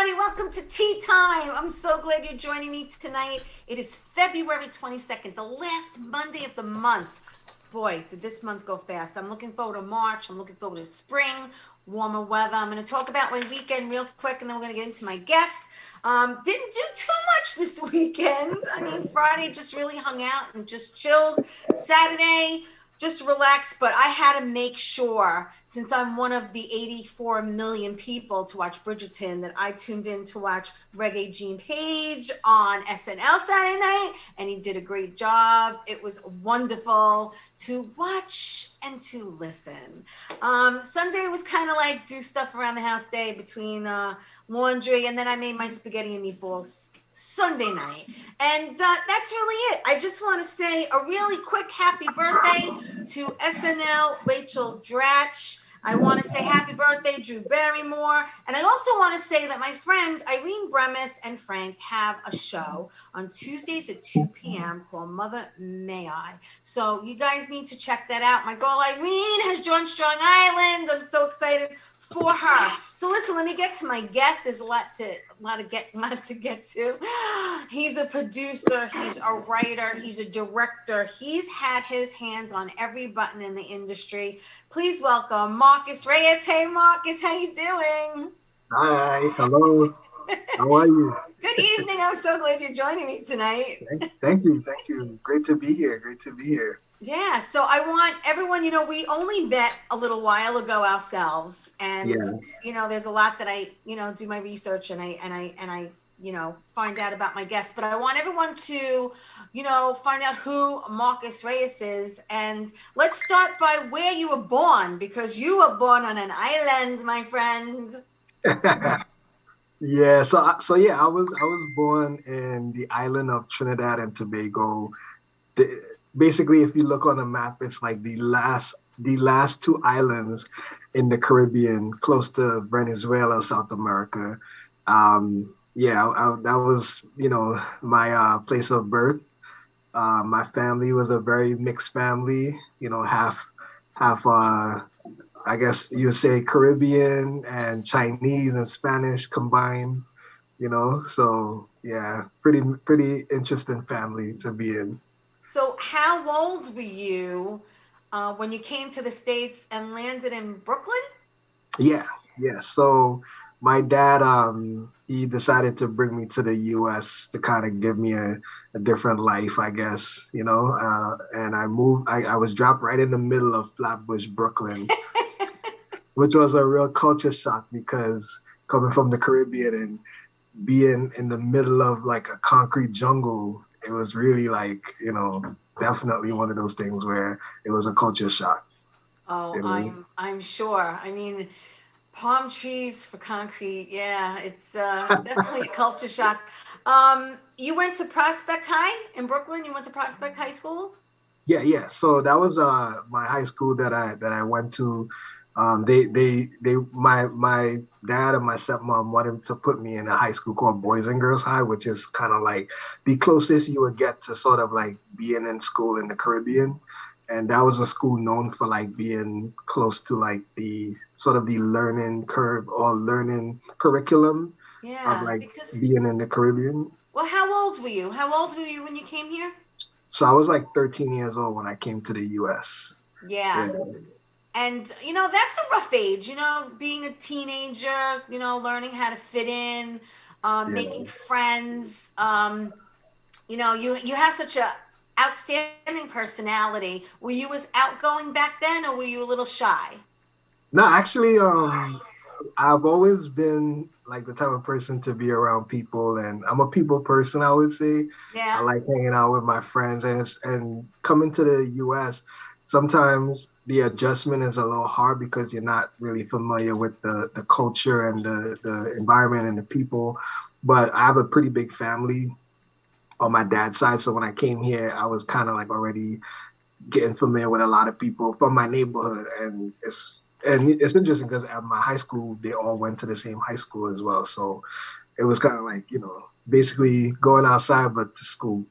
everybody. Welcome to Tea Time. I'm so glad you're joining me tonight. It is February 22nd, the last Monday of the month. Boy, did this month go fast. I'm looking forward to March. I'm looking forward to spring, warmer weather. I'm going to talk about my weekend real quick, and then we're going to get into my guest. Didn't do too much this weekend. I mean, Friday just really hung out and just chilled. Saturday, just relax, but I had to make sure, since I'm one of the 84 million people to watch Bridgerton, that I tuned in to watch Reggae Gene Page on SNL Saturday night, and he did a great job. It was wonderful to watch and to listen. Sunday was kind of like do stuff around the house day between laundry, and then I made my spaghetti and meatballs Sunday night. And that's really it. I just want to say a really quick happy birthday to SNL Rachel Dratch. I want to say happy birthday, Drew Barrymore. And I also want to say that my friend Irene Bremis and Frank have a show on Tuesdays at 2 p.m. called Mother May I. So you guys need to check that out. My girl Irene has joined Strong Island. I'm so excited for her. So listen, let me get to my guest. There's a lot to get to. He's a producer, he's a writer, he's a director. He's had his hands on every button in the industry. Please welcome Marcus Reyes. Hey Marcus, how you doing? Hi, hello. How are you? Good evening. I'm so glad you're joining me tonight. Thank you. Great to be here. Great to be here. Yeah, so I want everyone, we only met a little while ago ourselves, and Yeah, there's a lot that I, do my research and I find out about my guests, but I want everyone to, find out who Marcus Reyes is, and let's start by where you were born, because you were born on an island, my friend. yeah. So I was born in the island of Trinidad and Tobago. The, Basically, if you look on a map, it's like the last two islands in the Caribbean, close to Venezuela, South America. Yeah, that was my place of birth. My family was a very mixed family, half I guess you would say Caribbean and Chinese and Spanish combined, So yeah, pretty interesting family to be in. So how old were you when you came to the States and landed in Brooklyn? Yeah, yeah. So my dad, he decided to bring me to the U.S. to kind of give me a different life, I guess, and I moved. I was dropped right in the middle of Flatbush, Brooklyn, which was a real culture shock because coming from the Caribbean and being in the middle of like a concrete jungle, it was really like, definitely one of those things where it was a culture shock, Oh, you know. I'm sure. I mean, palm trees for concrete. Yeah, it's definitely a culture shock. You went to Prospect High in Brooklyn. You went to Prospect High School. Yeah, yeah. So that was my high school that I went to. My dad and my stepmom wanted to put me in a high school called Boys and Girls High, which is kind of like the closest you would get to sort of like being in school in the Caribbean. And that was a school known for like being close to like the sort of the learning curve or learning curriculum of Yeah, like because being in the Caribbean. well, how old were you? How old were you when you came here? So I was like 13 years old when I came to the US. Yeah. Yeah. And that's a rough age, being a teenager, learning how to fit in, making Yeah. friends. You have such a outstanding personality. Were you as outgoing back then, or were you a little shy? No, actually, I've always been like the type of person to be around people, and I'm a people person, I would say. I Yeah. like hanging out with my friends, and coming to the US, sometimes the adjustment is a little hard because you're not really familiar with the culture and the environment and the people. But I have a pretty big family on my dad's side, so when I came here, I was kind of like already getting familiar with a lot of people from my neighborhood, and it's interesting because at my high school they all went to the same high school as well, so it was kind of like basically going outside but to school.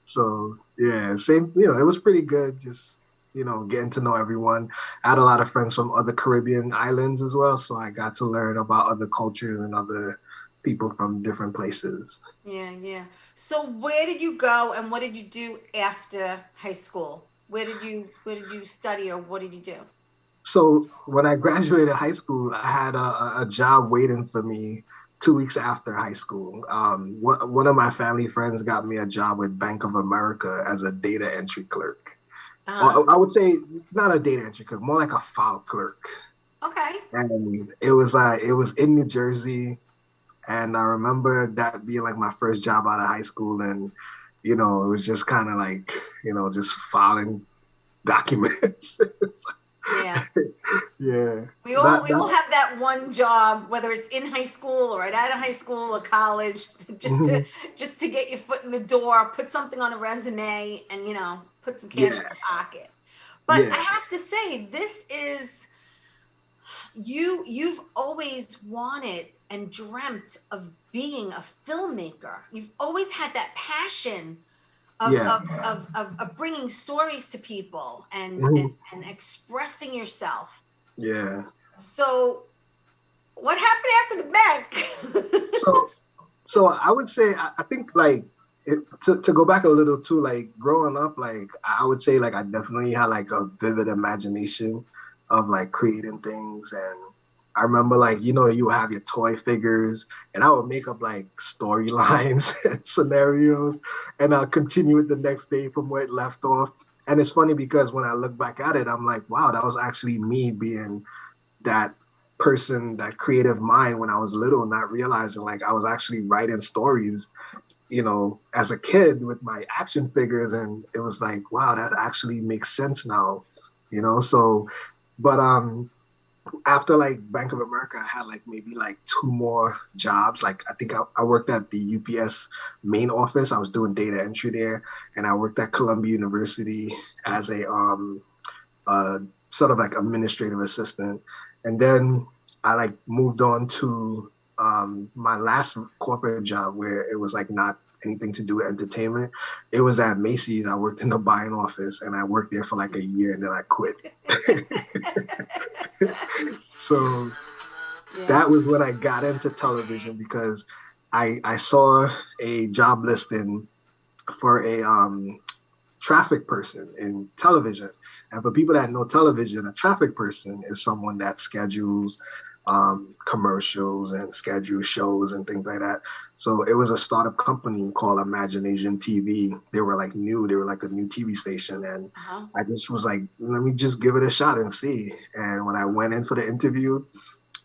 So yeah, same. It was pretty good. Just getting to know everyone. I had a lot of friends from other Caribbean islands as well, so I got to learn about other cultures and other people from different places. Yeah, yeah. So where did you go and what did you do after high school? Where did you study or what did you do? So when I graduated high school, I had a job waiting for me 2 weeks after high school. One of my family friends got me a job with Bank of America as a data entry clerk. Uh-huh. Or I would say not a data entry clerk, more like a file clerk. Okay. And it was in New Jersey, and I remember that being like my first job out of high school, and it was just kind of like just filing documents. Yeah. Yeah, We all that we all that. have that one job, whether it's in high school or right out of high school or college, just to just to get your foot in the door, put something on a resume, and put some cash in Yeah, your pocket. But I yeah, have to say, this is you've always wanted and dreamt of being a filmmaker. You've always had that passion of yeah. of bringing stories to people and Mhm. and expressing yourself. Yeah. So what happened after the bank? So so I would say I think like to go back a little too, like growing up, like I would say like I definitely had like a vivid imagination of like creating things. And I remember like you would have your toy figures, and I would make up like storylines and scenarios, and I'll continue it the next day from where it left off. And it's funny because when I look back at it, I'm like, wow, that was actually me being that person, that creative mind when I was little, not realizing like I was actually writing stories, as a kid with my action figures. And it was like, wow, that actually makes sense now. So, but after like Bank of America, I had like maybe like two more jobs. Like I think I worked at the UPS main office. I was doing data entry there, and I worked at Columbia University as a uh, sort of like administrative assistant. And then I like moved on to my last corporate job where it was like not anything to do with entertainment. It was at Macy's. I worked in the buying office, and I worked there for like a year, and then I quit. So Yeah. that was when I got into television because I saw a job listing for a traffic person in television. And for people that know television, a traffic person is someone that schedules commercials and schedules shows and things like that. So it was a startup company called Imagination TV. They were like new, they were like a new TV station. And Uh-huh. I just was like, let me just give it a shot and see. And when I went in for the interview,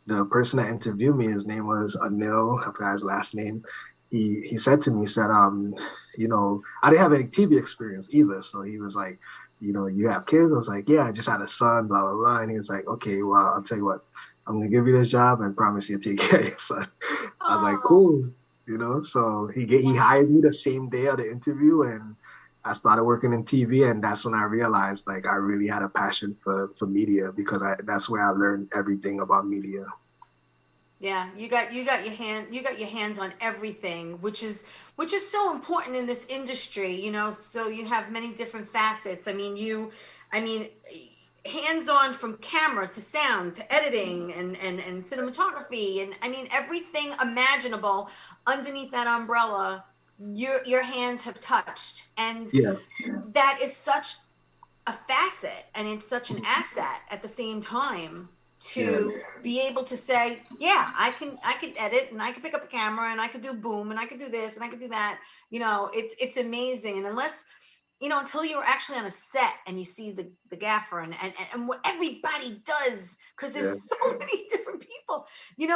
the person that interviewed me, his name was Anil, I forgot his last name. He said to me, he said, I didn't have any TV experience either. So he was like, you have kids? I was like, yeah, I just had a son, blah, blah, blah. And he was like, okay, well, I'll tell you what, I'm gonna give you this job and promise you to take care of your son. I was like, Oh, cool. So he hired me the same day of the interview, and I started working in TV. And that's when I realized like I really had a passion for media, because that's where I learned everything about media. yeah, you got your hands on everything, which is so important in this industry. So you have many different facets. I mean, hands on from camera to sound to editing and cinematography, and I mean everything imaginable underneath that umbrella. Your hands have touched, and Yeah, that is such a facet and it's such an asset at the same time yeah, to be able to say, yeah, I can edit and I can pick up a camera and I could do boom and I could do this and I could do that. It's amazing. And until you're actually on a set and you see the gaffer and what everybody does, because there's yeah, so many different people, you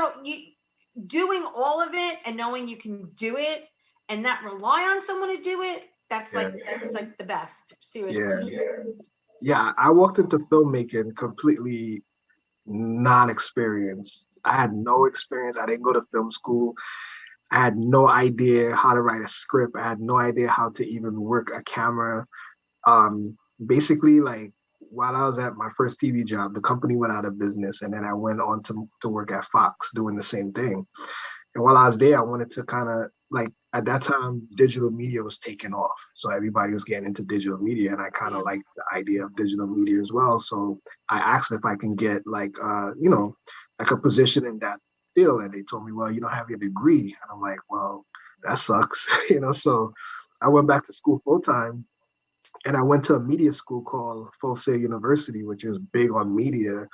doing all of it and knowing you can do it and not rely on someone to do it. yeah, That's like the best, yeah. seriously. Yeah, I walked into filmmaking completely non-experienced. I had no experience. I didn't go to film school. I had no idea how to write a script. I had no idea how to even work a camera. Basically, like while I was at my first TV job, the company went out of business, and then I went on to work at Fox doing the same thing. And while I was there, I wanted to kind of like at that time, digital media was taking off. So everybody was getting into digital media, and I kind of Yeah. liked the idea of digital media as well. So I asked if I can get like, like a position in that field, and they told me, well, you don't have your degree, and I'm like, well, that sucks, So I went back to school full time, and I went to a media school called Full Sail University, which is big on media,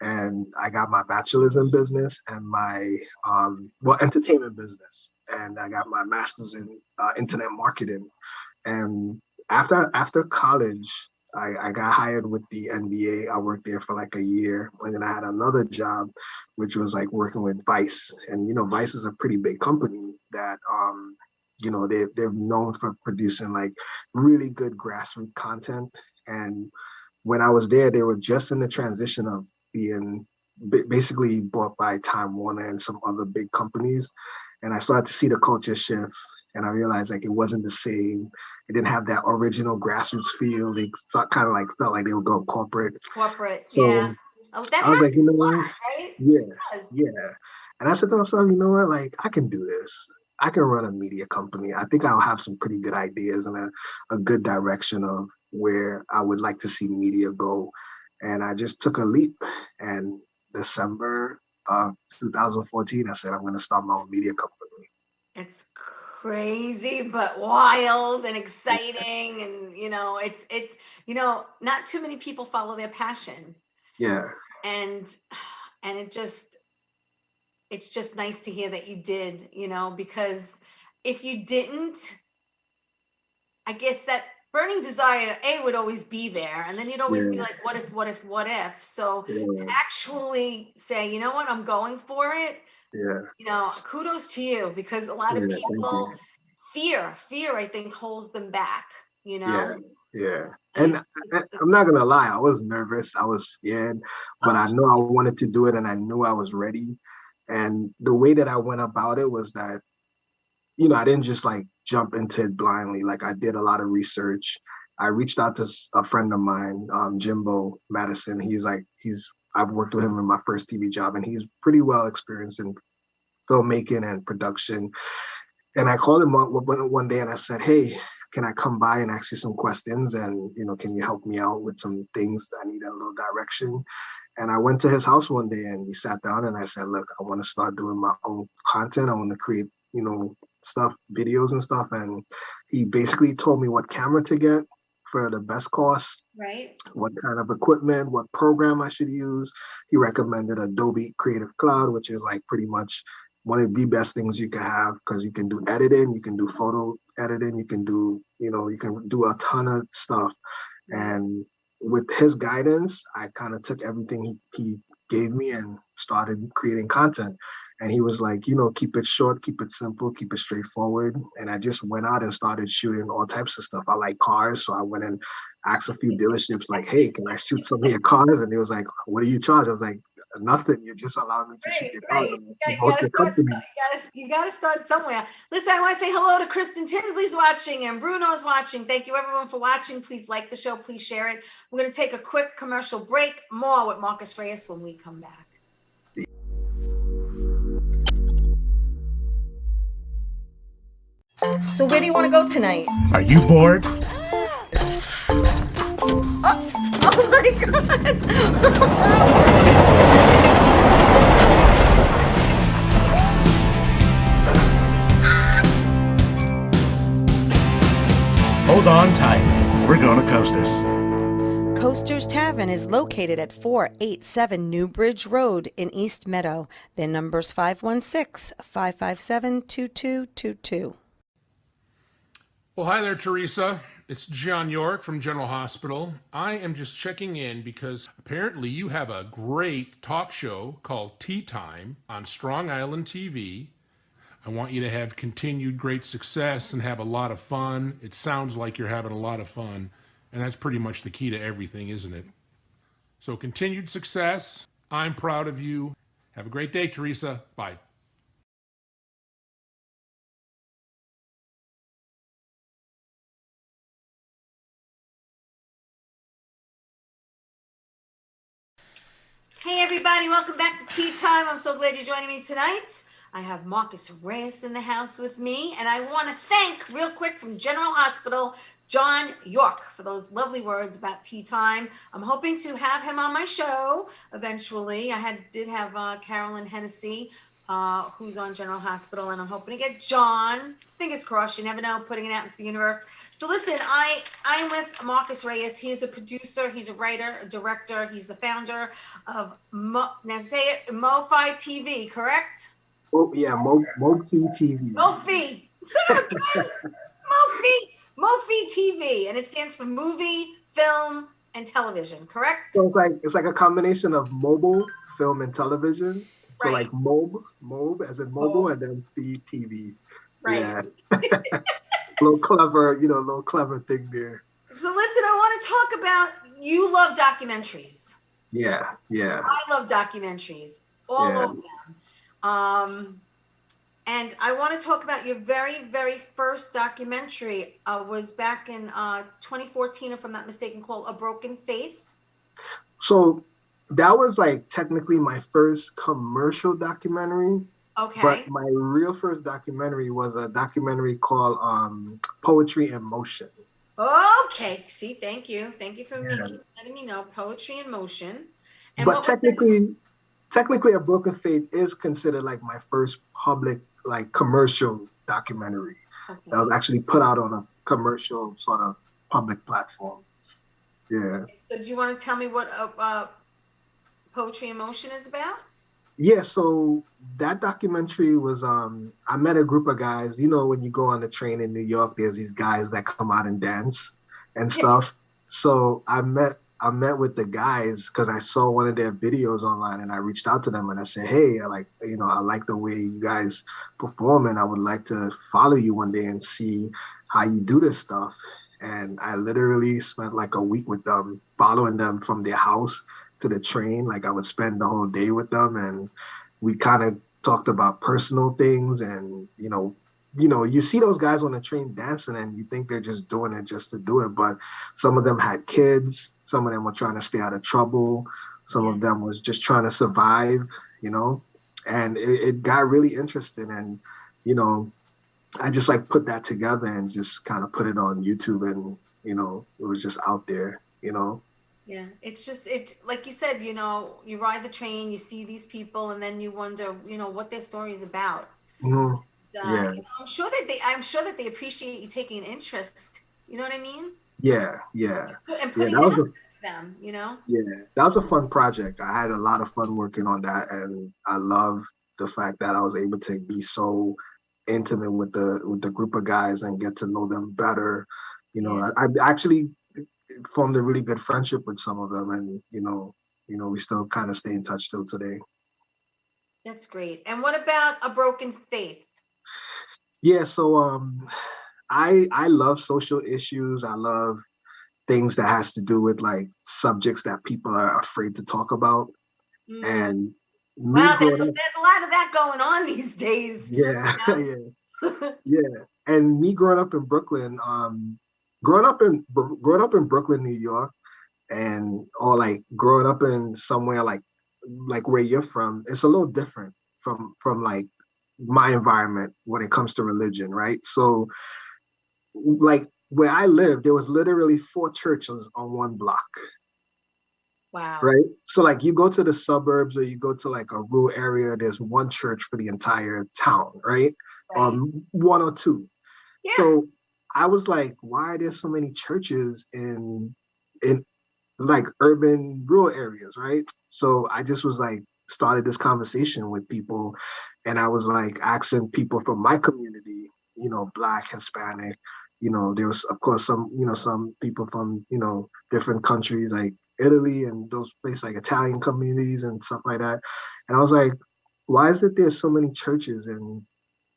and I got my bachelor's in business and my entertainment business, and I got my master's in internet marketing. And after college, I got hired with the NBA. I worked there for like a year, and then I had another job, which was like working with Vice. And Vice is a pretty big company that they're known for producing like really good grassroots content. And when I was there, they were just in the transition of being basically bought by Time Warner and some other big companies. And I started to see the culture shift, and I realized like it wasn't the same. It didn't have that original grassroots feel. They kind of like felt like they were going corporate. Corporate, yeah. So Oh, that I was like, happens you know a lot, what? right? Yeah, It does. yeah. And I said to myself, you know what? Like, I can do this. I can run a media company. I think I'll have some pretty good ideas and a good direction of where I would like to see media go. And I just took a leap. And December of 2014, I said, I'm going to start my own media company. It's crazy, but wild and exciting. And, not too many people follow their passion. Yeah, And, and it's just nice to hear that you did, because if you didn't, I guess that burning desire, A, would always be there. And then you'd always be yeah, like, what if, what if, what if? So to yeah, actually say, you know what, I'm going for it, yeah, kudos to you, because a lot of yeah. Thank people, you. fear, I think, holds them back, Yeah, yeah. And and I'm not gonna lie, I was nervous, I was scared, but oh, I know I wanted to do it and I knew I was ready. And the way that I went about it was that, I didn't just like jump into it blindly. Like I did a lot of research. I reached out to a friend of mine, Jimbo Madison. I've worked with him in my first TV job, and he's pretty well experienced in filmmaking and production. And I called him up one day and I said, hey, can I come by and ask you some questions? And, can you help me out with some things that I need a little direction? And I went to his house one day and we sat down and I said, look, I want to start doing my own content. I want to create, stuff, videos and stuff. And he basically told me what camera to get for the best cost, right. what kind of equipment, what program I should use. He recommended Adobe Creative Cloud, which is like pretty much one of the best things you can have because you can do editing, you can do photo editing, you can do a ton of stuff. Right. And with his guidance, I kind of took everything he gave me and started creating content. And he was like, keep it short, keep it simple, keep it straightforward. And I just went out and started shooting all types of stuff. I like cars, so I went and asked a few dealerships, like, hey, can I shoot some of your cars? And they was like, what do you charge? I was like, nothing. You just allow me to shoot Right, your car right. and You promote gotta your start. company. You gotta start somewhere. Listen, I want to say hello to Kristen Tinsley's watching and Bruno's watching. Thank you everyone for watching. Please like the show. Please share it. We're gonna take a quick commercial break. More with Marcus Reyes when we come back. So where do you want to go tonight? Are you bored? Oh my God! Hold on tight. We're going to Coasters. Coasters Tavern is located at 487 Newbridge Road in East Meadow. Their number's 516-557-2222. Well, hi there, Teresa. It's John York from General Hospital. I am just checking in because apparently you have a great talk show called Tea Time on Strong Island TV. I want you to have continued great success and have a lot of fun. It sounds like you're having a lot of fun, and that's pretty much the key to everything, isn't it? So continued success. I'm proud of you. Have a great day, Teresa. Bye. Hey everybody, welcome back to Tea Time. I'm so glad you're joining me tonight. I have Marcus Reyes in the house with me, and I want to thank, real quick, from General Hospital, John York, for those lovely words about tea time. I'm hoping to have him on my show eventually. Did have Carolyn Hennessy, who's on General Hospital, and I'm hoping to get John. Fingers crossed. You never know, putting it out into the universe. So listen, I'm with Marcus Reyes. He is a producer, he's a writer, a director, he's the founder of now say it, MoFi TV, correct? Oh yeah, Mofi TV. Mofi. Son of a gun. Mofi TV, and it stands for movie, film, and television, correct? So it's like a combination of mobile, film, and television. So Right. like mob as in mobile, and then feed TV. Right. Yeah. little clever thing there. So listen, I want to talk about, you love documentaries. Yeah. I love documentaries, all Yeah. of them. And I want to talk about your very, very first documentary. Was back in 2014, if I'm not mistaken, called A Broken Faith. So that was like technically my first commercial documentary. Okay. But my real first documentary was a documentary called Poetry in Motion. Okay. See, thank you for letting me know. Poetry in Motion. And but technically, A Broken Faith is considered like my first public, like commercial documentary. Okay. That was actually put out on a commercial sort of public platform. Yeah. So do you want to tell me what Poetry in Motion is about? Yeah, so that documentary was I met a group of guys. You know, when you go on the train in New York, there's these guys that come out and dance and stuff. So I met with the guys because I saw one of their videos online, and I reached out to them and I said, hey, I like the way you guys perform, and I would like to follow you one day and see how you do this stuff. And I literally spent like a week with them, following them from their house to the train. Like I would spend the whole day with them, and we kind of talked about personal things. And you see those guys on the train dancing, and you think they're just doing it just to do it, but some of them had kids, some of them were trying to stay out of trouble, some of them was just trying to survive, and it got really interesting. And I just like put that together and just kind of put it on YouTube, and it was just out there. Yeah, it's like you said, you ride the train, you see these people, and then you wonder, what their story is about. Mm-hmm. Yeah. I'm sure that they appreciate you taking an interest. You know what I mean? Yeah. And putting it out for them, Yeah, that was a fun project. I had a lot of fun working on that, and I love the fact that I was able to be so intimate with the group of guys and get to know them better. I actually formed a really good friendship with some of them, and we still kind of stay in touch till today. That's great. And what about A Broken Faith? Yeah, so I love social issues. I love things that has to do with like subjects that people are afraid to talk about. And there's a lot of that going on these days. Yeah. Yeah. And me growing up in Brooklyn, growing up in Brooklyn, New York, or like growing up in somewhere like where you're from, it's a little different from like my environment when it comes to religion, right? So like where I lived, there was literally 4 churches on one block. Wow. Right? So like you go to the suburbs or you go to like a rural area, there's one church for the entire town, right? 1 or 2. Yeah. So I was like, why are there so many churches in like urban rural areas, right? So I just was like, started this conversation with people, and I was like asking people from my community, Black, Hispanic, there was of course some people from, different countries like Italy and those places like Italian communities and stuff like that. And I was like, why is it there's so many churches in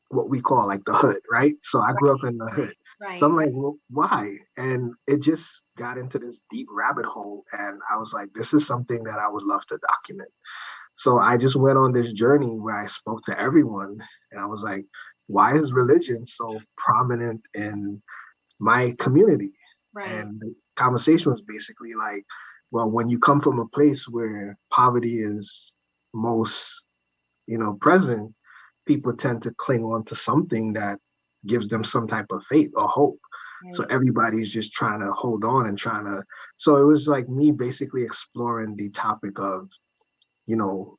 what we call like the hood, right? So I grew up in the hood. Right. So I'm like, well, why? And it just got into this deep rabbit hole. And I was like, this is something that I would love to document. So I just went on this journey where I spoke to everyone. And I was like, why is religion so prominent in my community? Right. And the conversation was basically like, well, when you come from a place where poverty is most, present, people tend to cling on to something that gives them some type of faith or hope. So Right. everybody's just trying to hold on and trying to. So it was like me basically exploring the topic of, you know,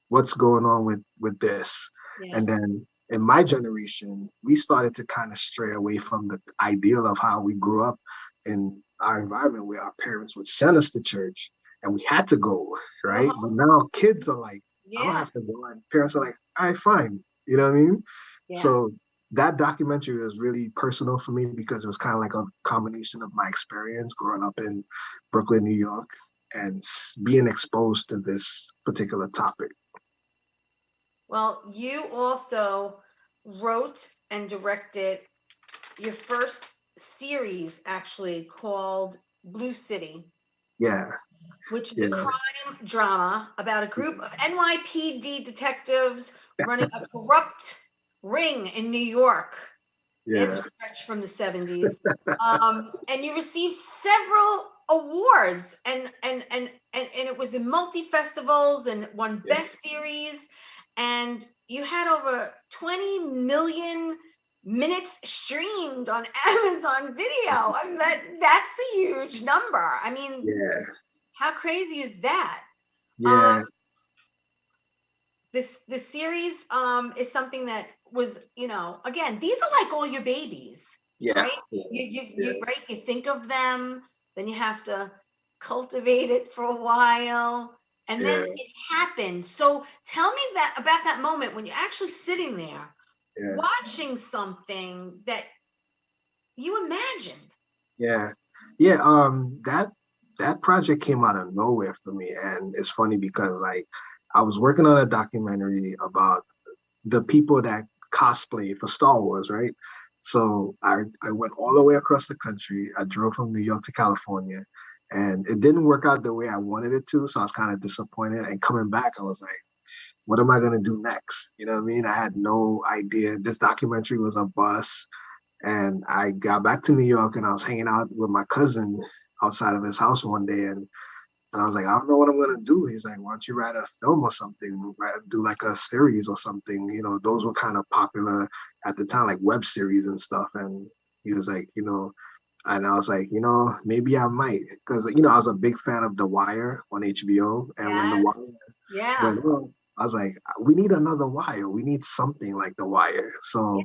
what's going on with this. Yeah. And then in my generation, we started to kind of stray away from the ideal of how we grew up in our environment where our parents would send us to church and we had to go, right? Uh-huh. But now kids are like, I don't Yeah. have to go. And parents are like, all right, fine. You know what I mean? Yeah. So that documentary was really personal for me because it was kind of like a combination of my experience growing up in Brooklyn, New York, and being exposed to this particular topic. Well, you also wrote and directed your first series, actually, called Blue City, Yeah, which is a yeah, crime drama about a group of NYPD detectives running a corrupt ring in New York. There's a yeah, stretch from the 70s. And you received several awards, and it was in multi festivals and won yeah, best series. And you had over 20 million minutes streamed on Amazon Video. I mean, that's a huge number. I mean, yeah, how crazy is that? Um, yeah, this series is something that was, again, these are like all your babies, yeah, right? You right, you think of them, then you have to cultivate it for a while, and then yeah, it happens. So tell me that about that moment when you're actually sitting there yeah, watching something that you imagined. yeah, yeah. That project came out of nowhere for me, and it's funny because like I was working on a documentary about the people that cosplay for Star Wars, right? So I went all the way across the country. I drove from New York to California, and it didn't work out the way I wanted it to. So I was kind of disappointed. And coming back, I was like, what am I gonna do next? You know what I mean? I had no idea. This documentary was a bust. And I got back to New York and I was hanging out with my cousin outside of his house one day, and I was like, I don't know what I'm gonna do. He's like, why don't you write a film or something? Do like a series or something. You know, those were kind of popular at the time, like web series and stuff. And he was like, and I was like, maybe I might, because I was a big fan of The Wire on HBO, and when The Yes. Wire Yeah. went on, I was like, we need another Wire. We need something like The Wire. Yeah. So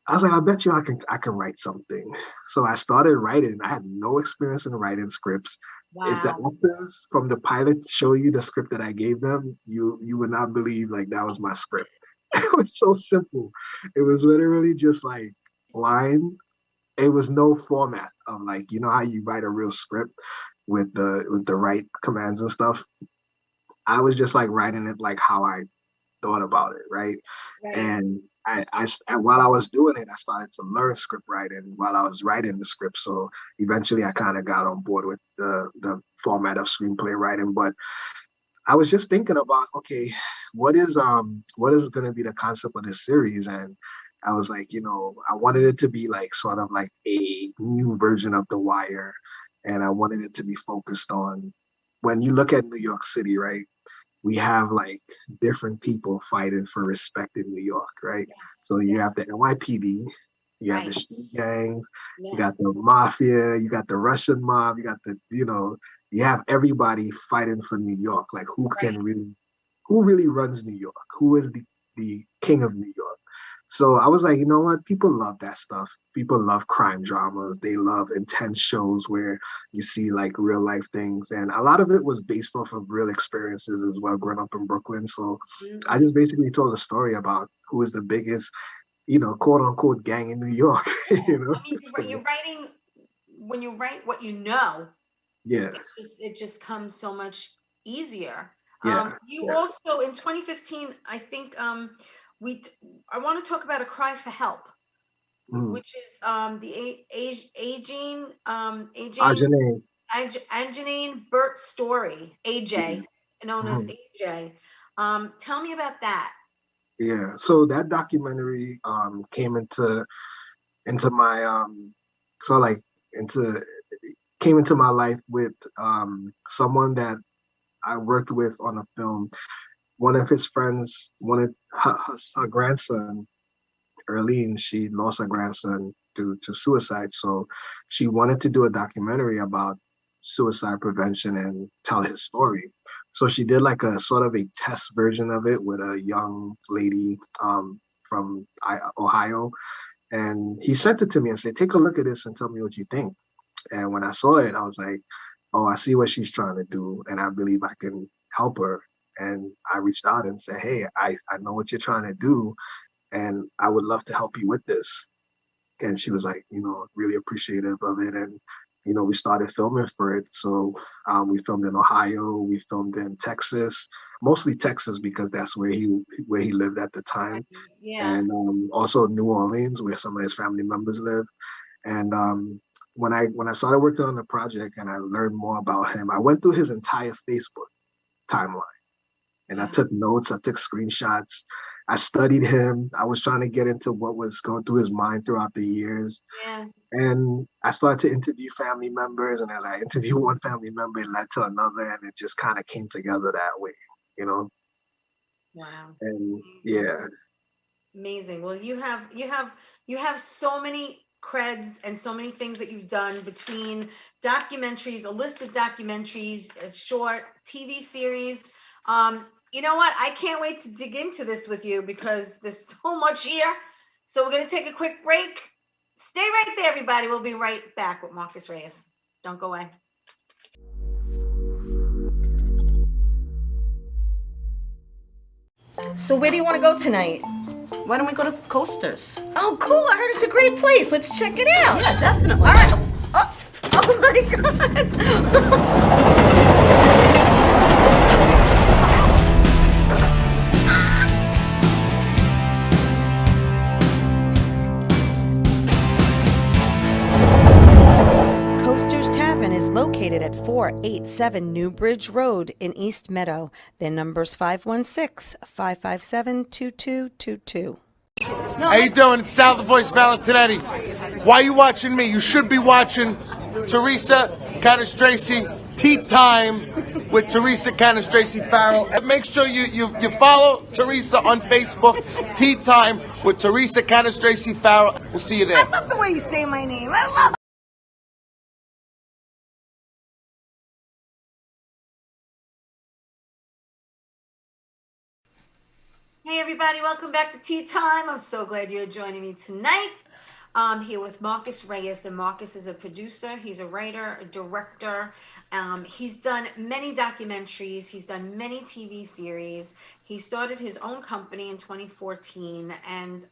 I was like, I bet you I can write something. So I started writing. I had no experience in writing scripts. If the Wow. actors from the pilot show you the script that I gave them, you would not believe like that was my script. It was so simple. It was literally just like line. It was no format of like, how you write a real script with the right commands and stuff. I was just like writing it like how I thought about it, right? Right. And and while I was doing it, I started to learn script writing while I was writing the script. So eventually, I kind of got on board with the format of screenplay writing. But I was just thinking about, okay, what is going to be the concept of this series? And I was like, I wanted it to be like sort of like a new version of The Wire, and I wanted it to be focused on when you look at New York City, right? We have like different people fighting for respect in New York, right? Yes. So you Yeah. have the NYPD, you have the Right. street gangs, you Yeah. got the mafia, you got the Russian mob, you got you have everybody fighting for New York. Like Right. who really runs New York? Who is the king of New York? So I was like, you know what? People love that stuff. People love crime dramas. They love intense shows where you see like real life things. And a lot of it was based off of real experiences as well, growing up in Brooklyn. So I Mm-mm. just basically told a story about who is the biggest, quote unquote gang in New York. I mean, So you're writing when you write what you know, yeah, it just comes so much easier. yeah, You yeah. also in 2015, I think we t- I want to talk about a cry for help, Mm. which is the aging Ajane. Anjanine Burt story, AJ, Yeah. known as Mhm. AJ. Tell me about that. Yeah. So that documentary came into my so like into came into my life with someone that I worked with on a film. one of his friends wanted her grandson, Earlene, she lost her grandson due to suicide. So she wanted to do a documentary about suicide prevention and tell his story. So she did like a sort of a test version of it with a young lady from Ohio. And he sent it to me and said, take a look at this and tell me what you think. And when I saw it, I was like, oh, I see what she's trying to do. And I believe I can help her. And I reached out and said, hey, I know what you're trying to do, and I would love to help you with this. And she was like, really appreciative of it. And, we started filming for it. So we filmed in Ohio, we filmed in Texas, mostly Texas because that's where he lived at the time. Yeah. And also New Orleans, where some of his family members live. And when I started working on the project and I learned more about him, I went through his entire Facebook timeline. And I took notes, I took screenshots, I studied him. I was trying to get into what was going through his mind throughout the years. Yeah. And I started to interview family members. And as I interviewed one family member, it led to another. And it just kind of came together that way, you know? Wow. And yeah. Amazing. Well, you have so many creds and so many things that you've done between documentaries, a list of documentaries, a short TV series. You know what? I can't wait to dig into this with you because there's so much here. So we're going to take a quick break. Stay right there, everybody. We'll be right back with Marcus Reyes. Don't go away. So where do you want to go tonight? Why don't we go to Coasters? Oh, cool. I heard it's a great place. Let's check it out. Yeah, definitely. All right. Oh my God. Coasters Tavern is located at 487 New Bridge Road in East Meadow. Their number's 516-557-2222. How you doing? It's Sal the Voice Valentinetti. Why are you watching me? You should be watching Teresa Canastraci Tea Time with Teresa Canastraci Farrell. And make sure you follow Teresa on Facebook, Tea Time with Teresa Canastraci Farrell. We'll see you there. I love the way you say my name. I love it. Hey everybody, welcome back to Tea Time. I'm so glad you're joining me tonight. I'm here with Marcus Reyes, and Marcus is a producer, he's a writer, a director. He's done many documentaries, he's done many TV series. He started his own company in 2014, and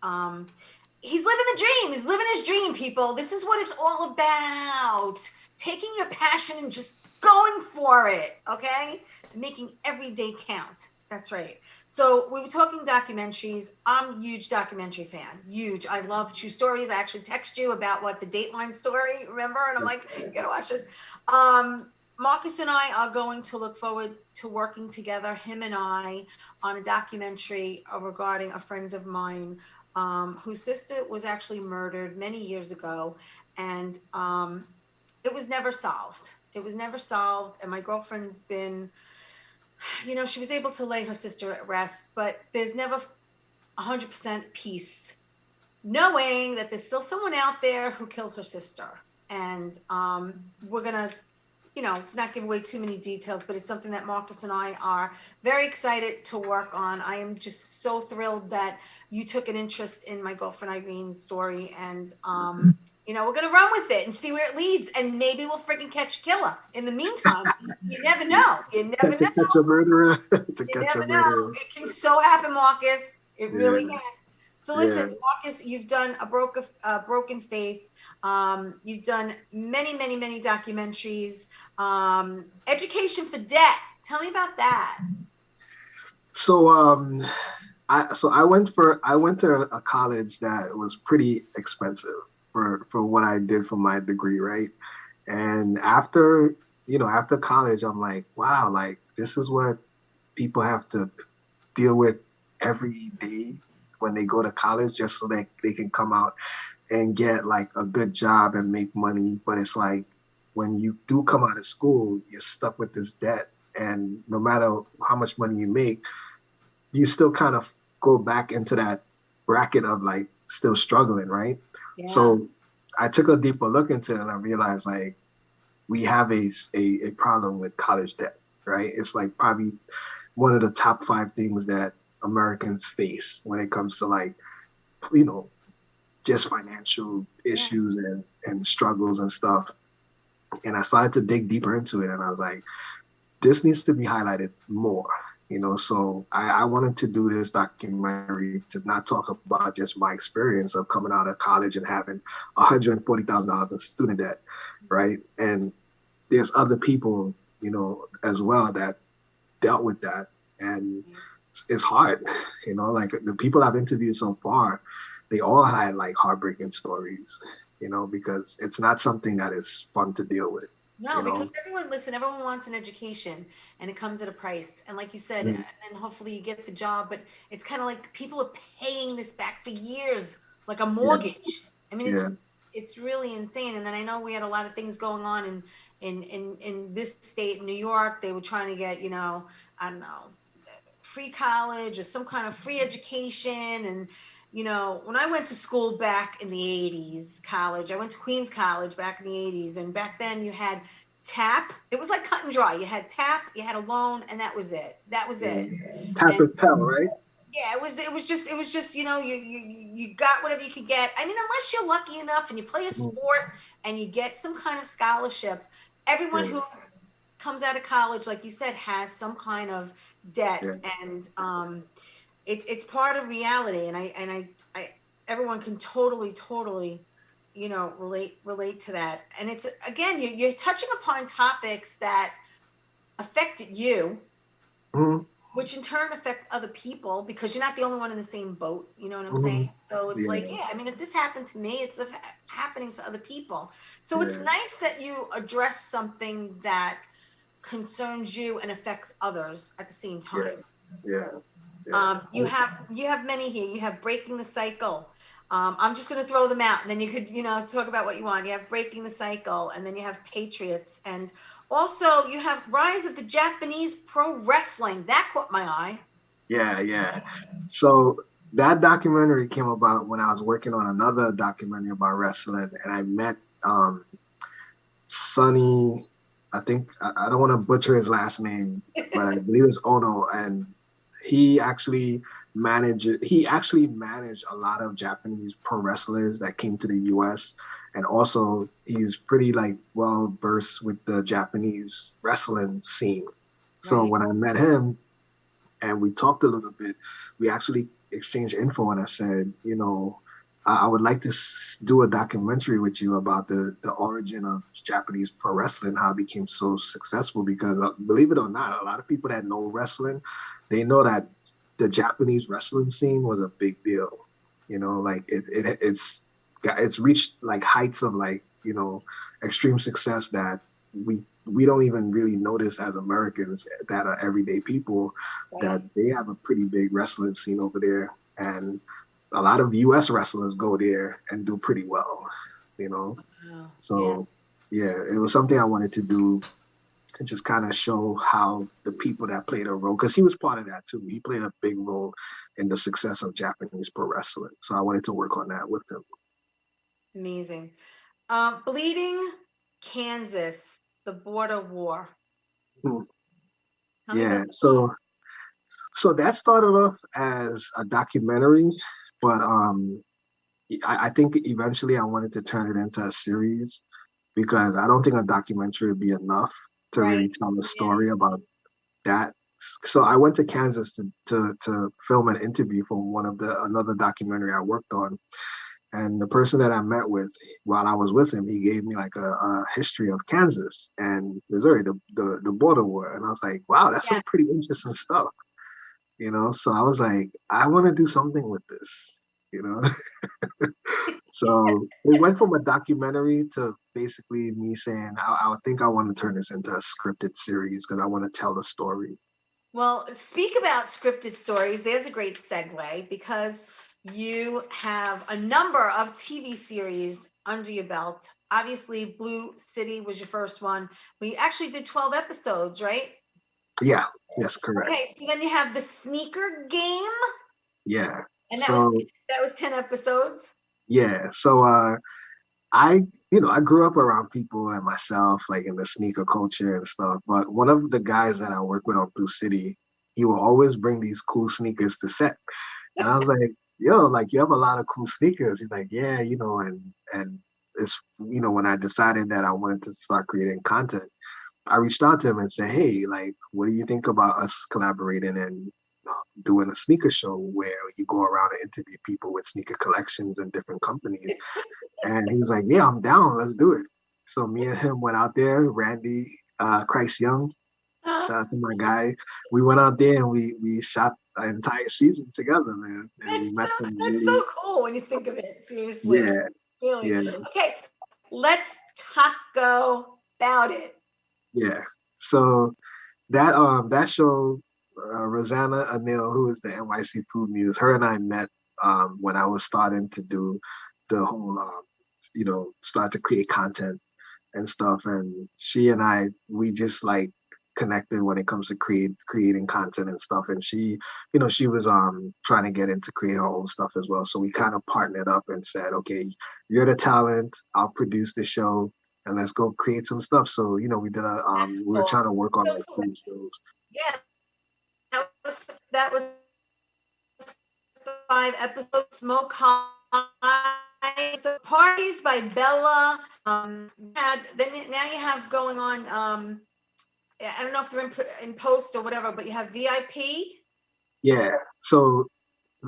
he's living the dream. He's living his dream, people. This is what it's all about. Taking your passion and just going for it, okay? Making every day count. That's right. So we were talking documentaries. I'm a huge documentary fan. Huge. I love true stories. I actually text you about the Dateline story, remember? And I'm like, you gotta watch this. Marcus and I are going to look forward to working together, him and I, on a documentary regarding a friend of mine whose sister was actually murdered many years ago. And it was never solved. It was never solved. And my girlfriend's been... she was able to lay her sister at rest, but there's never 100% peace, knowing that there's still someone out there who killed her sister. And we're going to, not give away too many details, but it's something that Marcus and I are very excited to work on. I am just so thrilled that you took an interest in my girlfriend Irene's story, and we're going to run with it and see where it leads, and maybe we'll freaking catch a killer. In the meantime, you never know. You never know. To catch a murderer. You never know. It can so happen, Marcus. It really can. So listen, Marcus, you've done a Broken Faith. You've done many, many, many documentaries. Education for Debt. Tell me about that. So I went to a college that was pretty expensive for what I did for my degree, right? And after college, I'm like, wow, like this is what people have to deal with every day when they go to college, just so that they can come out and get like a good job and make money. But it's like when you do come out of school, you're stuck with this debt, and no matter how much money you make, you still kind of go back into that bracket of like still struggling, right? Yeah. So I took a deeper look into it and I realized like we have a problem with college debt, right? It's like probably one of the top five things that Americans face when it comes to like, you know, just financial Yeah. issues and struggles and stuff. And I started to dig deeper into it and I was like, this needs to be highlighted more, you know. So I wanted to do this documentary to not talk about just my experience of coming out of college and having $140,000 in student debt, right? And there's other people, you know, as well that dealt with that, and it's hard, you know. Like the people I've interviewed so far, they all had like heartbreaking stories, you know, because it's not something that is fun to deal with, No, you know. because everyone wants an education and it comes at a price. And like you said, Mm, and hopefully you get the job, but it's kind of like people are paying this back for years, like a yeah, mortgage. I mean, yeah, it's really insane. And then I know we had a lot of things going on in this state, New York. They were trying to get, I don't know, free college or some kind of free education. And when I went to school back in the 80s, college, I went to Queens College back in the 80s, and back then you had tap. It was like cut and dry. You had tap, you had a loan, and that was it. That was yeah. it. Tap And and Pell, right? yeah, it was just you got whatever you could get. I mean, unless you're lucky enough and you play a Mm, sport and you get some kind of scholarship, everyone yeah, who comes out of college, like you said, has some kind of debt. yeah, And it's part of reality. And I everyone can totally relate to that. And it's, again, you're touching upon topics that affected you, mm, which in turn affect other people, because you're not the only one in the same boat. You know what I'm mm, saying? So it's like, yeah, yeah, I mean, if this happened to me, it's happening to other people. So it's yeah, nice that you address something that concerns you and affects others at the same yeah, time. yeah, You have many here. You have breaking the cycle. I'm just going to throw them out, and then you could talk about what you want. You have breaking the cycle, and then you have patriots, and also you have rise of the Japanese pro wrestling. That caught my eye. yeah, yeah. So that documentary came about when I was working on another documentary about wrestling, and I met um Sonny. I think I don't want to butcher his last name, but I believe it's Ono, and he actually managed a lot of Japanese pro wrestlers that came to the US, and also he's pretty like well versed with the Japanese wrestling scene. So Right. when I met him and we talked a little bit, we actually exchanged info, and I said, you know, I would like to do a documentary with you about the origin of Japanese pro wrestling, how it became so successful. Because believe it or not, a lot of people that know wrestling, they know that the Japanese wrestling scene was a big deal. You know, like it's reached like heights of like, you know, extreme success that we don't even really notice as Americans that are everyday people, that Right. they have a pretty big wrestling scene over there. And a lot of US wrestlers go there and do pretty well, you know. Oh, yeah. So yeah, it was something I wanted to do to just kind of show how the people that played a role, because he was part of that too. He played a big role in the success of Japanese pro wrestling. So I wanted to work on that with him. Amazing. Bleeding Kansas, the border war. Hmm. Tell me Yeah, about that. so that started off as a documentary, but I think eventually I wanted to turn it into a series, because I don't think a documentary would be enough to Right. really tell a Yeah. story about that. So I went to Kansas to film an interview for another documentary I worked on. And the person that I met with while I was with him, he gave me like a history of Kansas and Missouri, the border war. And I was like, wow, that's Yeah. some pretty interesting stuff, you know? So I was like, I want to do something with this, you know? So it went from a documentary to basically me saying, I would think I want to turn this into a scripted series because I want to tell the story. Well, speak about scripted stories. There's a great segue, because you have a number of TV series under your belt. Obviously, Blue City was your first one. We actually did 12 episodes, right? Yeah, yes, correct. Okay, so then you have the sneaker game, Yeah. and So that was 10 episodes. yeah, so I I grew up around people and myself like in the sneaker culture and stuff. But one of the guys that I work with on Blue City, he will always bring these cool sneakers to set. And I was like, yo, like you have a lot of cool sneakers. He's like, yeah, and it's when I decided that I wanted to start creating content, I reached out to him and said, hey, like, what do you think about us collaborating and doing a sneaker show where you go around and interview people with sneaker collections and different companies? And he was like, yeah, I'm down. Let's do it. So me and him went out there, Randy Christ Young, shout out to my guy. We went out there and we shot an entire season together, man. And we met some That's really, so cool when you think of it, seriously. yeah, Really. yeah, Okay, let's taco about it. yeah. So that show, Rosanna Anil, who is the NYC Food Muse, her and I met when I was starting to do the whole start to create content and stuff. And she and we just like connected when it comes to creating content and stuff. And she was trying to get into creating her own stuff as well. So we kind of partnered up and said, okay, you're the talent, I'll produce the show and let's go create some stuff. So, we did That's we were cool. trying to work on So like cool. 3 shows. Yeah, that was 5 episodes. Smoke High. So Parties by Bella. Now you have going on. I don't know if they're in post or whatever, but you have VIP. Yeah. So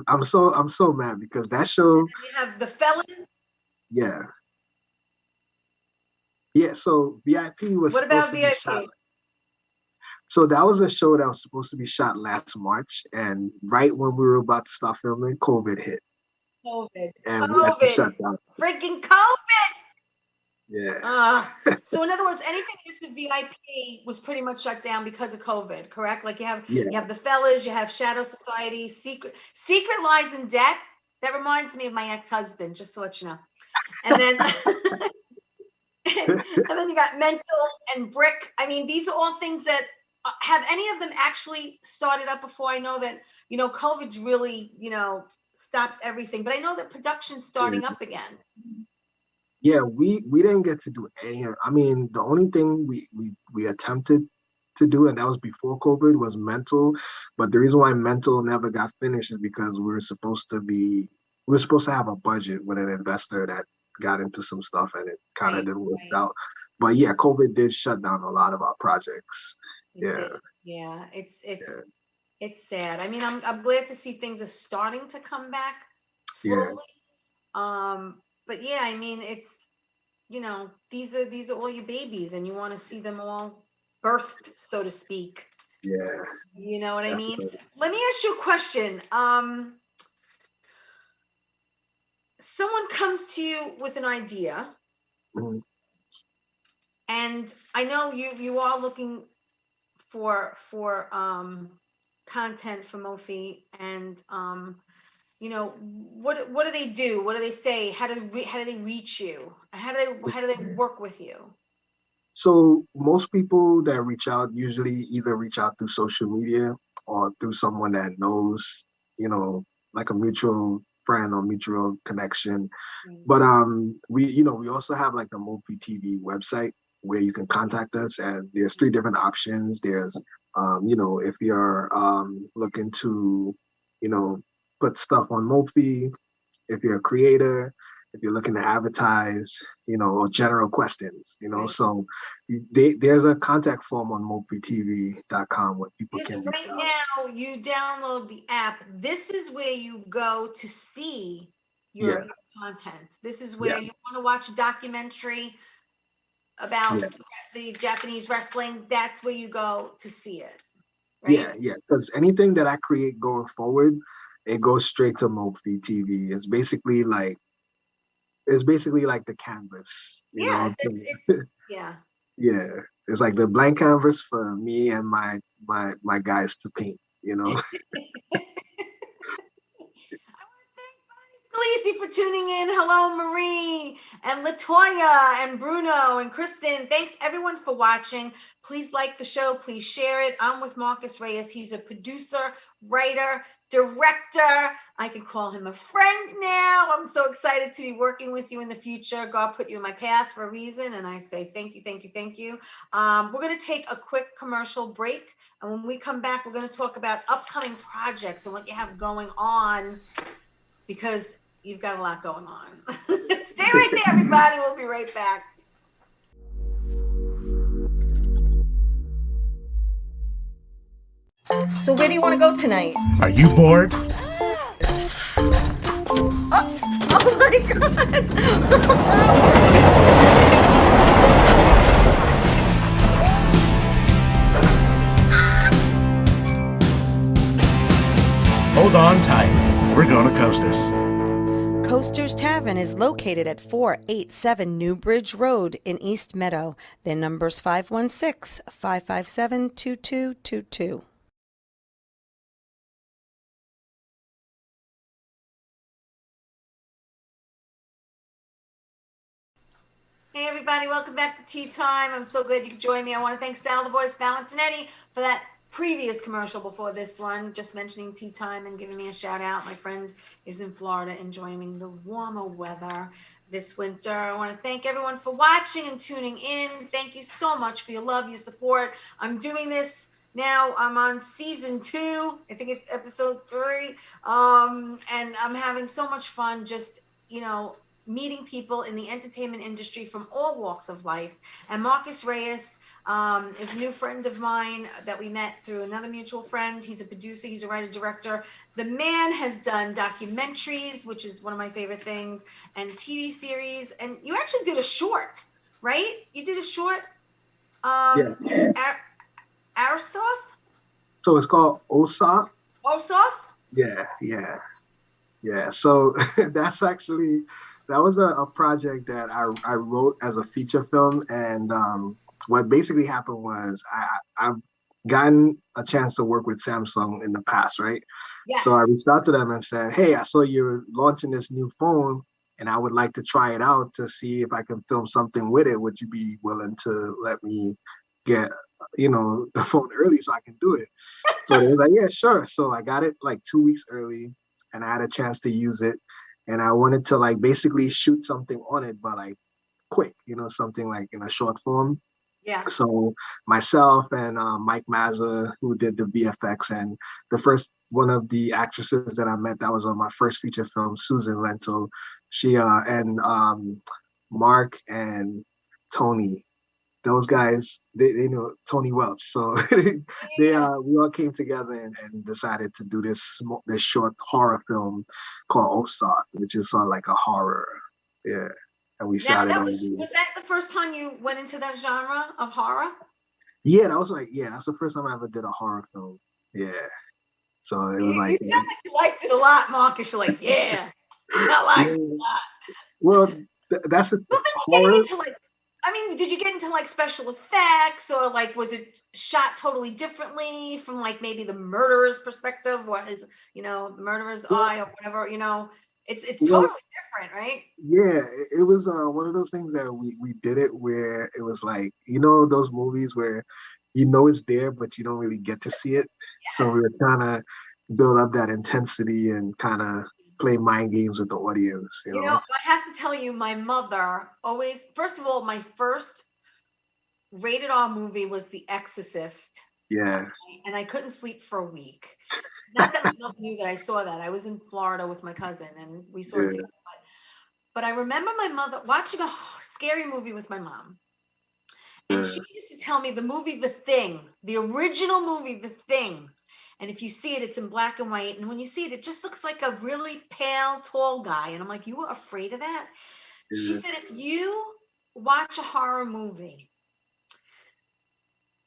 I'm so mad because that show, And you have The Felon. yeah. Yeah, so VIP was What supposed about to be VIP? shot. So that was a show that was supposed to be shot last March, and right when we were about to start filming, COVID hit, COVID. and we had to shut down. Freaking COVID. Yeah. So in other words, anything after VIP was pretty much shut down because of COVID, correct? Like you Yeah. have the Fellas, you have Shadow Society, Secret Lies in Debt. That reminds me of my ex-husband, just to let you know. And then and then you got Mental and Brick. I mean, these are all things that have any of them actually started up before? I know that COVID's really stopped everything, but I know that production's starting up again. Yeah, we didn't get to do any. I mean, the only thing we attempted to do, and that was before COVID, was Mental. But the reason why Mental never got finished is because we were supposed to have a budget with an investor that got into some stuff, and it kind of didn't work out. But yeah, COVID did shut down a lot of our projects. Yeah, it's sad. I mean, I'm glad to see things are starting to come back slowly. But yeah, I mean, it's these are all your babies, and you want to see them all birthed, so to speak. Yeah. You know what I mean? Let me ask you a question. Someone comes to you with an idea, Mm-hmm. and I know you are looking for content for Mophie, and what do they do? What do they say? How do they reach you? How do they work with you? So most people that reach out usually either reach out through social media or through someone that knows, like a mutual friend or mutual connection. But we also have like the Mophie TV website where you can contact us, and there's 3 different options. There's if you're looking to, put stuff on Mophie, if you're a creator, if you're looking to advertise, or general questions, Right. So there's a contact form on mophietv.com where people Because can right now you download the app. This is where you go to see your content. This is where you want to watch a documentary about the Japanese wrestling. That's where you go to see it. Right? Yeah, because anything that I create going forward, it goes straight to Mophie TV. It's basically like the canvas, It's yeah. Yeah, it's like the blank canvas for me and my guys to paint. I want to thank Bonnie crazy for tuning in. Hello, Marie and Latoya and Bruno and Kristen. Thanks everyone for watching. Please like the show. Please share it. I'm with Marcus Reyes. He's a producer, writer, director. I can call him a friend now. I'm so excited to be working with you in the future. God put you in my path for a reason, and I say thank you, thank you, thank you. We're going to take a quick commercial break, and when we come back, we're going to talk about upcoming projects and what you have going on, because you've got a lot going on. Stay right there, everybody. We'll be right back. So where do you want to go tonight? Are you bored? Oh my god! Hold on tight. We're gonna coast this. Coasters Tavern is located at 487 New Bridge Road in East Meadow. Their number's 516-557-2222. Hey everybody, welcome back to Tea Time. I'm so glad you could join me. I want to thank Sal the Voice Valentinetti for that previous commercial before this one, just mentioning Tea Time and giving me a shout out. My friend is in Florida enjoying the warmer weather this winter. I want to thank everyone for watching and tuning in. Thank you so much for your love, your support. I'm doing this now. I'm on season 2. I think it's episode 3. And I'm having so much fun just, meeting people in the entertainment industry from all walks of life. And Marcus Reyes is a new friend of mine that we met through another mutual friend. He's a producer, he's a writer, director. The man has done documentaries, which is one of my favorite things, and TV series. And you actually did a short, right? You did a short, Yeah. Arisoth? So it's called OSOF. Osoth? Yeah. So that was a project that I wrote as a feature film, and what basically happened was I've gotten a chance to work with Samsung in the past, right? Yes. So I reached out to them and said, hey, I saw you're launching this new phone, and I would like to try it out to see if I can film something with it. Would you be willing to let me get, the phone early so I can do it? So they was like, yeah, sure. So I got it like 2 weeks early, and I had a chance to use it. And I wanted to like basically shoot something on it, but like quick, something like in a short form. Yeah. So myself and Mike Mazza, who did the VFX, and the first one of the actresses that I met that was on my first feature film, Susan Lento, she and Mark and Tony, those guys, they know Tony Welch. So we all came together and decided to do this short horror film called Ostar, which is sort of like a horror. Yeah. And we shot it on was that the first time you went into that genre of horror? Yeah, that's the first time I ever did a horror film. Yeah. So it was You sound like you liked it a lot, Marcus. You're like, yeah. I liked it a lot. Well, that's a horror. Did you get into like special effects, or like was it shot totally differently from like maybe the murderer's perspective? What is the murderer's eye or whatever? It's totally different, right? Yeah, it was one of those things that we did it where it was like those movies where it's there but you don't really get to see it. So we were trying to build up that intensity and kind of play mind games with the audience. I have to tell you, my mother always, first of all, my first rated R movie was The Exorcist. Yeah. And I couldn't sleep for a week. Not that my mom knew that I saw that. I was in Florida with my cousin and we saw it together. But I remember my mother watching a scary movie with my mom. And she used to tell me the movie The Thing, the original movie The Thing. And if you see it, it's in black and white. And when you see it, it just looks like a really pale, tall guy. And I'm like, you were afraid of that? Yeah. She said, if you watch a horror movie,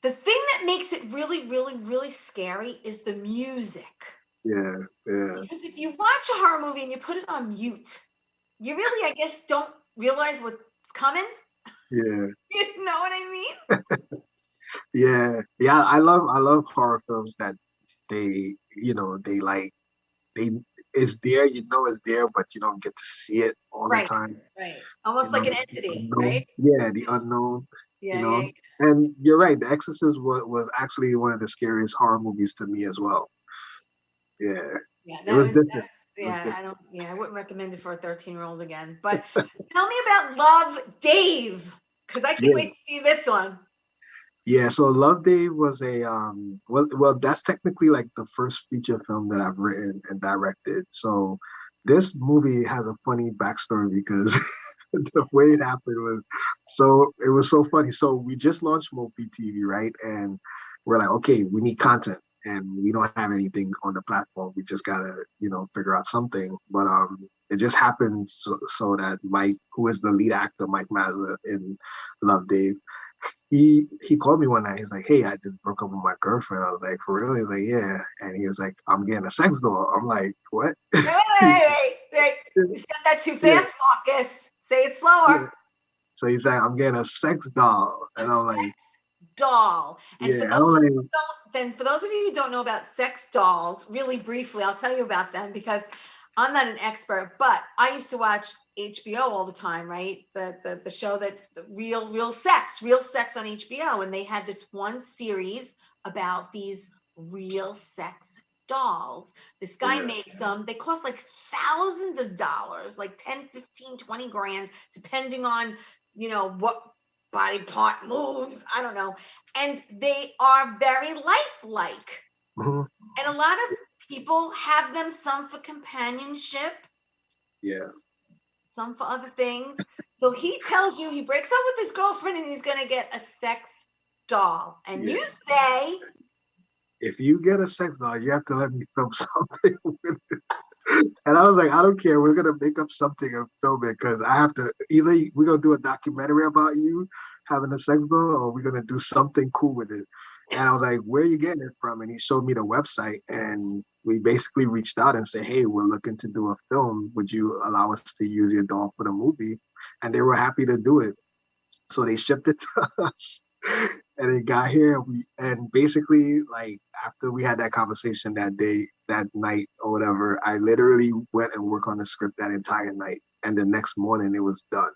the thing that makes it really, really, really scary is the music. Yeah. Because if you watch a horror movie and you put it on mute, you really, I guess, don't realize what's coming. Yeah. You know what I mean? Yeah. I love horror films that they it's there, you know it's there, but you don't get to see it all the Right, time. right. You Almost like know, an the entity, unknown. right? Yeah, the unknown. You Yeah, yeah, know, and you're right. The Exorcist was actually one of the scariest horror movies to me as well. Yeah, yeah. it was different. That's It was yeah. different. I don't. Yeah, I wouldn't recommend it for a 13-year-old again. But tell me about Love, Dave, because I can't Yeah. wait to see this one. Yeah, so Love Dave was a well that's technically like the first feature film that I've written and directed. So this movie has a funny backstory because the way it happened was it was so funny. So we just launched Mopi TV, right? And we're like, okay, we need content and we don't have anything on the platform. We just gotta, figure out something. But it just happened so that Mike, who is the lead actor, Mike Mazza in Love Dave, he called me one night. He's like, "Hey, I just broke up with my girlfriend." I was like, "For real?" He's like, "Yeah." And he was like, "I'm getting a sex doll." I'm like, "What?" Wait. You said that too Yeah, fast, Marcus. Say it yeah. slower. So he's like, "I'm getting a sex doll," A and I'm sex like, doll. And "Yeah." I'm like, for those of you who don't know about sex dolls, really briefly, I'll tell you about them because I'm not an expert, but I used to watch HBO all the time, right? The show that the real sex on HBO, and they had this one series about these real sex dolls. This guy yeah, makes them. They cost like thousands of dollars, like 10, 15, 20 grand, depending on, what body part moves. I don't know. And they are very lifelike. mhm, And a lot of people have them, some for companionship, yeah, some for other things. So he tells you he breaks up with his girlfriend and he's going to get a sex doll. And yeah. you say, If you get a sex doll, you have to let me film something with it. And I was like, I don't care. We're gonna make up something and film it because I have to either we're gonna do a documentary about you having a sex doll or we're gonna do something cool with it. And I was like, where are you getting it from? And he showed me the website and we basically reached out and said, hey, we're looking to do a film. Would you allow us to use your doll for the movie? And they were happy to do it. So they shipped it to us and it got here and basically like after we had that conversation that day, that night or whatever, I literally went and worked on the script that entire night. And the next morning it was done.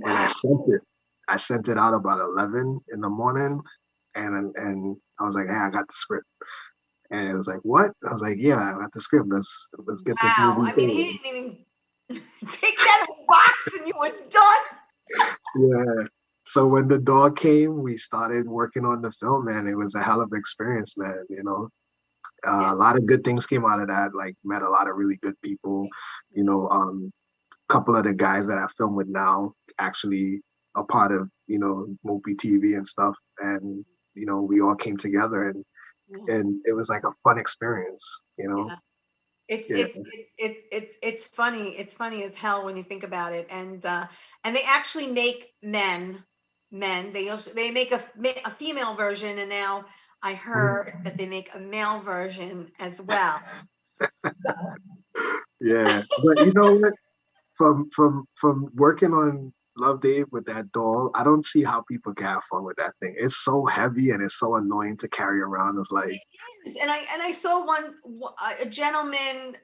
And I wow. sent it. I sent it out about 11 in the morning and I was like, hey, I got the script. And it was like, what? I was like, yeah, I got the script. Let's get this Wow. movie I mean, he going. didn't even take that in a box and you were done. Yeah. So when the dog came, we started working on the film, man. It was a hell of an experience, man. Yeah. A lot of good things came out of that. Like met a lot of really good people. You know, couple of the guys that I film with now actually a part of Movie TV and stuff, and we all came together Yeah. and it was like a fun experience. Yeah. It's Yeah, it's it's funny. It's funny as hell when you think about it. And they actually make men. They make a female version, and now I heard that they make a male version as well. yeah. But you know what? From working on Love Dave with that doll, I don't see how people can have fun with that thing. It's so heavy and it's so annoying to carry around. It's like, And I saw a gentleman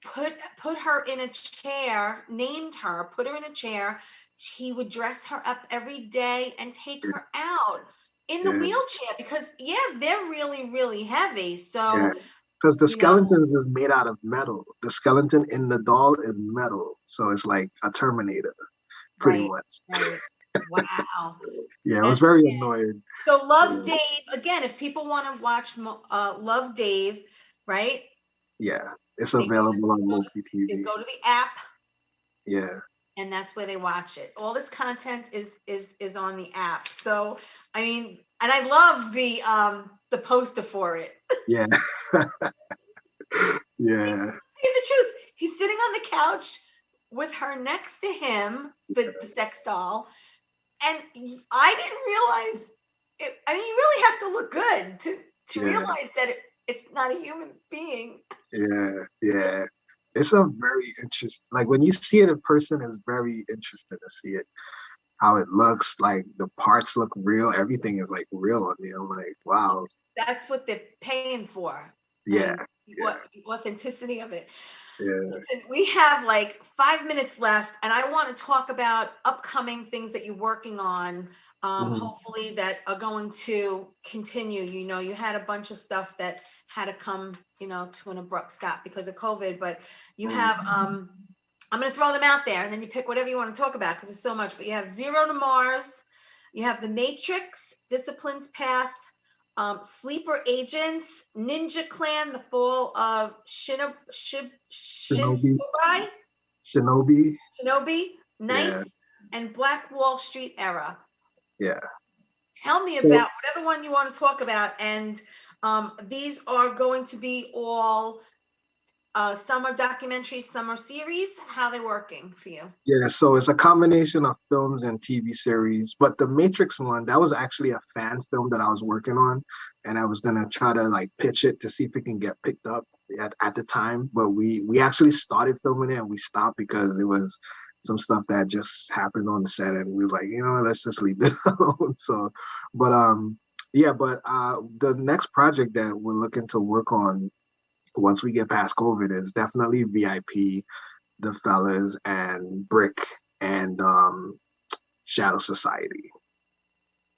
put her in a chair, named her, put her in a chair. He would dress her up every day and take her out in the yeah, wheelchair because they're really, really heavy. yeah. So, Because the you know, skeletons is made out of metal. The skeleton in the doll is metal, so it's like a Terminator, pretty right, much. right. Wow. Yeah, it was That's very annoying. so Love Yeah, Dave, again, if people want to watch Love Dave, right? yeah. It's They go available on to, Mopi they TV. go to the app Yeah, and that's where they watch it. All this content is on the app. So I mean, and I love the poster for it. yeah, yeah, Tell you the truth, he's sitting on the couch with her next to him, the sex doll, and I didn't realize it. I mean, you really have to look good to yeah, realize that it's not a human being. yeah, yeah. It's a very interesting. Like when you see it in person, it's very interesting to see it. How it looks, like the parts look real. Everything is like real on me. I'm like, wow. That's what they're paying for. Yeah, And the authenticity of it. Yeah. Listen, we have like 5 minutes left, and I want to talk about upcoming things that you're working on. Mhm. Hopefully that are going to continue. You know, you had a bunch of stuff that had to come, to an abrupt stop because of COVID, but you have, I'm going to throw them out there, and then you pick whatever you want to talk about because there's so much. But you have Zero to Mars, you have The Matrix, Discipline's Path, Sleeper Agents, Ninja Clan, The Fall of Shinobi, Shinobi, Shinobi. Shinobi, Night, Yeah, and Black Wall Street Era. yeah. Tell me So about whatever one you want to talk about. And these are going to be all some are documentaries, some are series. How they working for you? yeah, so it's a combination of films and TV series. But the Matrix one, that was actually a fan film that I was working on, and I was gonna try to like pitch it to see if it can get picked up at the time. But we actually started filming it and we stopped because it was some stuff that just happened on the set, and we were like, let's just leave this alone. So, but yeah, but the next project that we're looking to work on once we get past COVID is definitely VIP, The Fellas, and Brick, and Shadow Society.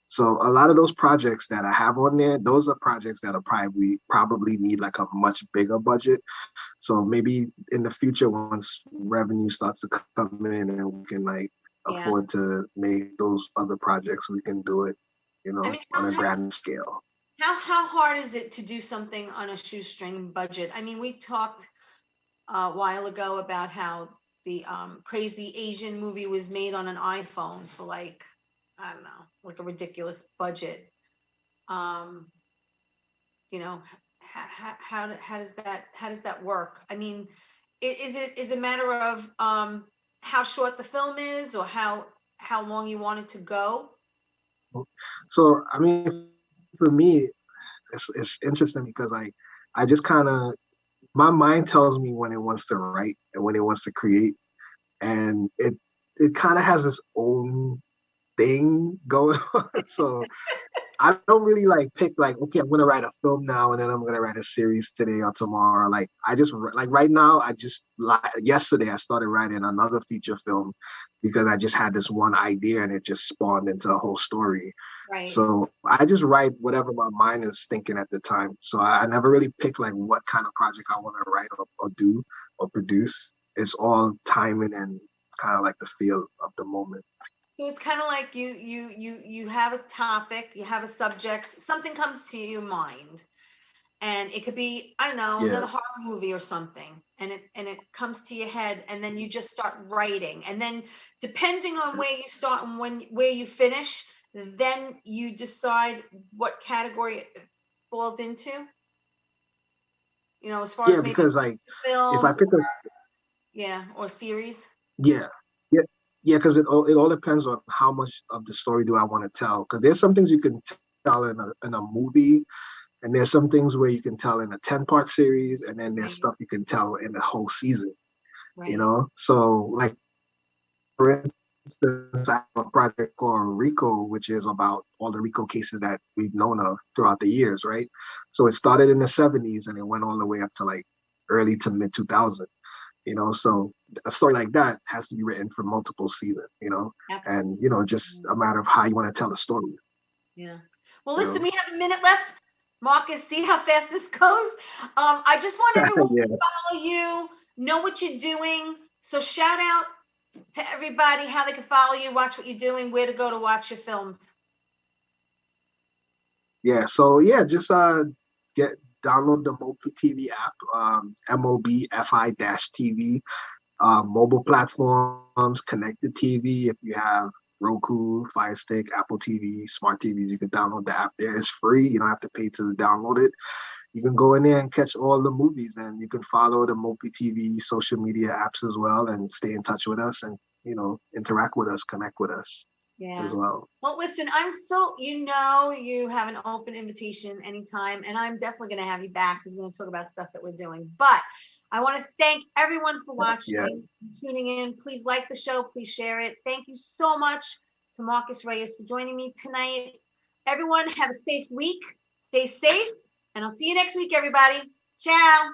So a lot of those projects that I have on there, those are projects that are probably need like a much bigger budget. So maybe in the future, once revenue starts to come in and we can like Yeah. afford to make those other projects, we can do it, I mean, on a grand scale. how hard is it to do something on a shoestring budget? I mean, we talked a while ago about how the Crazy Asian movie was made on an iPhone for like, I don't know, like a ridiculous budget. You know, how does that work? I mean, is it a matter of how short the film is, or how long you want it to go? So I mean, for me, it's interesting because like I just kind of my mind tells me when it wants to write and when it wants to create, and it kind of has its own thing going on. So I don't really like pick like, okay, I'm gonna write a film now and then I'm gonna write a series today or tomorrow. Like I just like right now, yesterday I started writing another feature film because I just had this one idea and it just spawned into a whole story. Right. So I just write whatever my mind is thinking at the time. So I never really pick like what kind of project I want to write or do or produce. It's all timing and kind of like the feel of the moment. So it's kind of like you have a topic, you have a subject, something comes to your mind, and it could be, I don't know, Yeah. another horror movie or something, and it comes to your head, and then you just start writing, and then depending on where you start and where you finish, then you decide what category it falls into. As far as Yeah, maybe because like if I film, pick a or series. yeah, yeah, yeah, because it all depends on how much of the story do I want to tell. Because there's some things you can tell in a movie, and there's some things where you can tell in a 10-part series, and then there's Right. stuff you can tell in a whole season. Right. So like for instance, I have a project called Rico, which is about all the Rico cases that we've known of throughout the years, right? So it started in the 70s and it went all the way up to like early to mid 2000. So a story like that has to be written for multiple seasons. And just a matter of how you want to tell the story. Yeah. Well, You listen, know? we have a minute left. Marcus, see how fast this goes. I just want everyone Yeah. to follow you, know what you're doing. So shout out to everybody how they can follow you, watch what you're doing, where to go to watch your films. Yeah. So yeah, just download the Mobi TV app, MOBFI-TV. Mobile platforms, connected TV. If you have Roku, Fire Stick, Apple TV, smart TVs, you can download the app there. It's free. You don't have to pay to download it. You can go in there and catch all the movies, and you can follow the Mobi TV social media apps as well and stay in touch with us and, interact with us, connect with us as well. Well, listen, you have an open invitation anytime, and I'm definitely going to have you back because we're going to talk about stuff that we're doing. But I want to thank everyone for watching, tuning in. Please like the show. Please share it. Thank you so much to Marcus Reyes for joining me tonight. Everyone have a safe week. Stay safe, and I'll see you next week, everybody. Ciao.